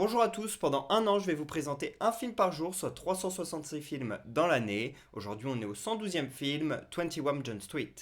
Bonjour à tous, pendant un an je vais vous présenter un film par jour, soit 366 films dans l'année. Aujourd'hui on est au 112e film, 21 Jump Street.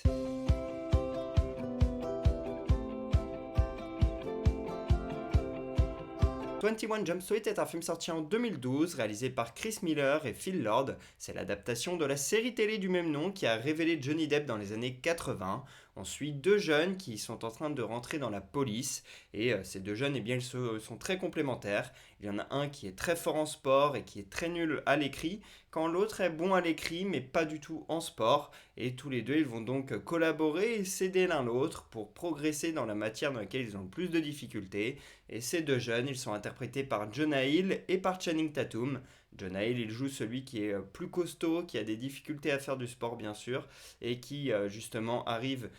21 Jump Street est un film sorti en 2012, réalisé par Chris Miller et Phil Lord. C'est l'adaptation de la série télé du même nom qui a révélé Johnny Depp dans les années 80. On suit deux jeunes qui sont en train de rentrer dans la police et ces deux jeunes ils sont très complémentaires. Il y en a un qui est très fort en sport et qui est très nul à l'écrit, quand l'autre est bon à l'écrit mais pas du tout en sport. Et tous les deux ils vont donc collaborer et s'aider l'un l'autre pour progresser dans la matière dans laquelle ils ont le plus de difficultés. Et ces deux jeunes ils sont interprétés par Jonah Hill et par Channing Tatum. Jonah Hill, il joue celui qui est plus costaud, qui a des difficultés à faire du sport bien sûr, et qui justement arrive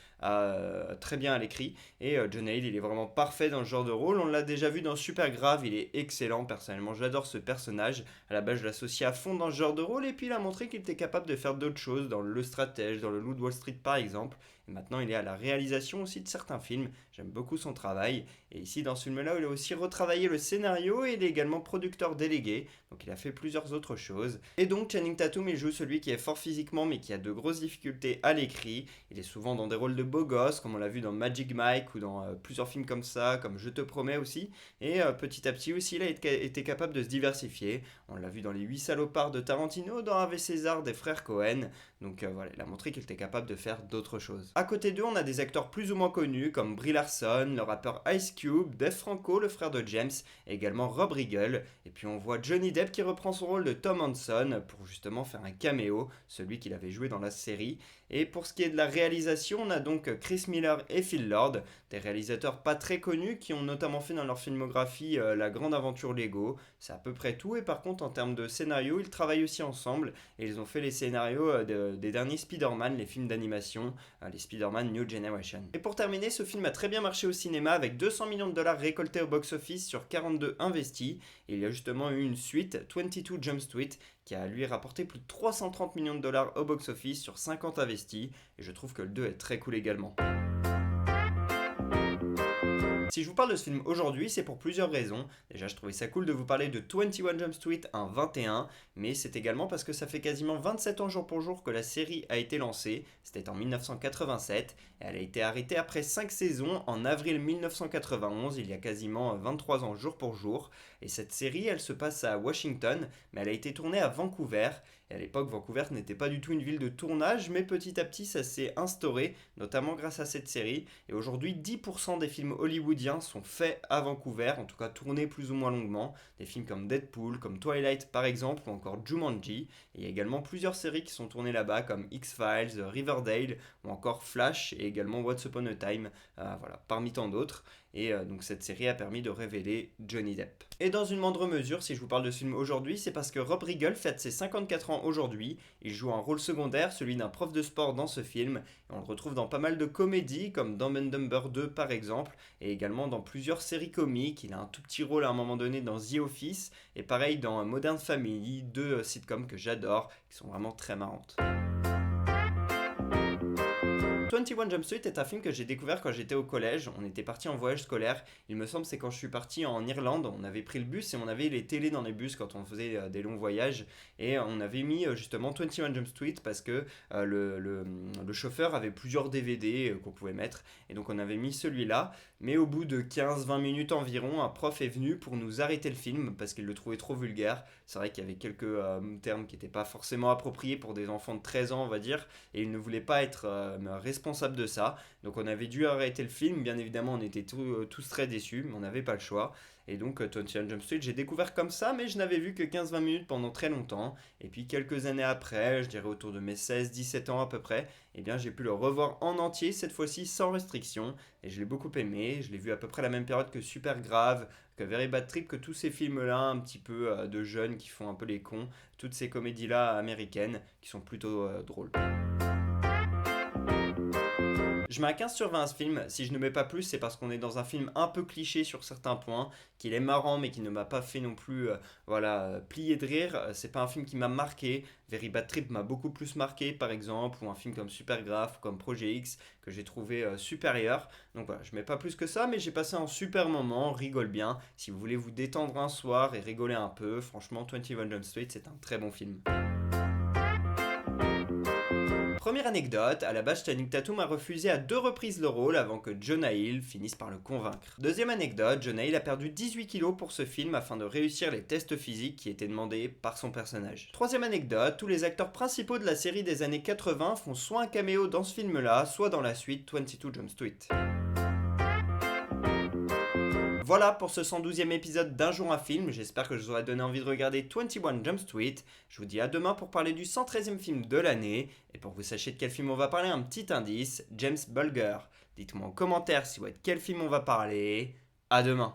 très bien à l'écrit. Et Jonah Hill, il est vraiment parfait dans ce genre de rôle. On l'a déjà vu dans Supergrave, il est excellent personnellement. J'adore ce personnage. À la base, je l'associe à fond dans ce genre de rôle, et puis il a montré qu'il était capable de faire d'autres choses, dans Le Stratège, dans Le Loup de Wall Street par exemple. Et maintenant, il est à la réalisation aussi de certains films. J'aime beaucoup son travail. Et ici, dans ce film-là, il a aussi retravaillé le scénario et il est également producteur délégué. Donc il a fait plusieurs autres choses. Et donc Channing Tatum, il joue celui qui est fort physiquement mais qui a de grosses difficultés à l'écrit. Il est souvent dans des rôles de beau gosse, comme on l'a vu dans Magic Mike ou dans plusieurs films comme ça, comme Je te promets aussi. Et petit à petit aussi, il a été capable de se diversifier. On l'a vu dans Les 8 salopards de Tarantino, dans Ave César des frères Cohen. Donc voilà, il a montré qu'il était capable de faire d'autres choses. À côté d'eux, on a des acteurs plus ou moins connus comme Brie Larson, le rappeur Ice Cube, Dave Franco, le frère de James, et également Rob Riggle. Et puis on voit Johnny Depp qui reprend son rôle de Tom Hanson pour justement faire un caméo, celui qu'il avait joué dans la série. Et pour ce qui est de la réalisation, on a donc Chris Miller et Phil Lord, des réalisateurs pas très connus qui ont notamment fait dans leur filmographie La Grande Aventure Lego. C'est à peu près tout. Et par contre, en termes de scénario, ils travaillent aussi ensemble et ils ont fait les scénarios des derniers Spider-Man, les films d'animation, les Spider-Man New Generation. Et pour terminer, ce film a très bien marché au cinéma avec 200 millions de dollars récoltés au box-office sur 42 investis. Et il y a justement eu une suite, 22 Jump Street, qui a lui rapporté plus de 330 millions de dollars au box-office sur 50 investis. Et je trouve que le 2 est très cool également. Si je vous parle de ce film aujourd'hui, c'est pour plusieurs raisons. Déjà, je trouvais ça cool de vous parler de 21 Jump Street, un 21, mais c'est également parce que ça fait quasiment 27 ans jour pour jour que la série a été lancée. C'était en 1987, et elle a été arrêtée après 5 saisons en avril 1991, il y a quasiment 23 ans jour pour jour. Et cette série, elle se passe à Washington, mais elle a été tournée à Vancouver. Et à l'époque, Vancouver n'était pas du tout une ville de tournage, mais petit à petit, ça s'est instauré, notamment grâce à cette série. Et aujourd'hui, 10% des films hollywoodiens sont faits à Vancouver, en tout cas tournés plus ou moins longuement. Des films comme Deadpool, comme Twilight par exemple, ou encore Jumanji. Et il y a également plusieurs séries qui sont tournées là-bas, comme X-Files, Riverdale, ou encore Flash, et également Once Upon a Time, voilà, parmi tant d'autres. Et donc cette série a permis de révéler Johnny Depp. Et dans une moindre mesure, si je vous parle de ce film aujourd'hui, c'est parce que Rob Riggle fête ses 54 ans aujourd'hui. Il joue un rôle secondaire, celui d'un prof de sport dans ce film. Et on le retrouve dans pas mal de comédies, comme Dumb and Dumber 2 par exemple, et également dans plusieurs séries comiques. Il a un tout petit rôle à un moment donné dans The Office, et pareil dans Modern Family, deux sitcoms que j'adore, qui sont vraiment très marrantes. 21 Jump Street est un film que j'ai découvert quand j'étais au collège. On était parti en voyage scolaire. Il me semble c'est quand je suis parti en Irlande. On avait pris le bus et on avait les télés dans les bus quand on faisait des longs voyages. Et on avait mis justement 21 Jump Street parce que le chauffeur avait plusieurs DVD qu'on pouvait mettre. Et donc on avait mis celui-là. Mais au bout de 15-20 minutes environ, un prof est venu pour nous arrêter le film parce qu'il le trouvait trop vulgaire. C'est vrai qu'il y avait quelques termes qui n'étaient pas forcément appropriés pour des enfants de 13 ans, on va dire. Et il ne voulait pas être responsable de ça. Donc on avait dû arrêter le film. Bien évidemment, on était tous très déçus, mais on n'avait pas le choix. Et donc 21 Jump Street, j'ai découvert comme ça, mais je n'avais vu que 15-20 minutes pendant très longtemps. Et puis quelques années après, je dirais autour de mes 16-17 ans à peu près, eh bien j'ai pu le revoir en entier, cette fois-ci sans restriction. Et je l'ai beaucoup aimé. Je l'ai vu à peu près à la même période que Supergrave, que Very Bad Trip, que tous ces films-là, un petit peu de jeunes qui font un peu les cons. Toutes ces comédies-là américaines qui sont plutôt drôles. Je mets un 15 sur 20 à ce film. Si je ne mets pas plus, c'est parce qu'on est dans un film un peu cliché sur certains points, qu'il est marrant mais qui ne m'a pas fait non plus plier de rire. C'est pas un film qui m'a marqué. Very Bad Trip m'a beaucoup plus marqué par exemple, ou un film comme Supergraph ou comme Projet X que j'ai trouvé supérieur. Donc voilà, je mets pas plus que ça, mais j'ai passé un super moment, rigole bien. Si vous voulez vous détendre un soir et rigoler un peu, franchement 21 Jump Street c'est un très bon film. Première anecdote, à la base Channing Tatum a refusé à 2 reprises le rôle avant que Jonah Hill finisse par le convaincre. Deuxième anecdote, Jonah Hill a perdu 18 kilos pour ce film afin de réussir les tests physiques qui étaient demandés par son personnage. Troisième anecdote, tous les acteurs principaux de la série des années 80 font soit un caméo dans ce film-là, soit dans la suite 22 Jump Street. Voilà pour ce 112e épisode d'Un jour un film, j'espère que je vous aurai donné envie de regarder 21 Jump Street. Je vous dis à demain pour parler du 113e film de l'année, et pour que vous sachiez de quel film on va parler, un petit indice, James Bulger. Dites-moi en commentaire si vous voyez de quel film on va parler. À demain.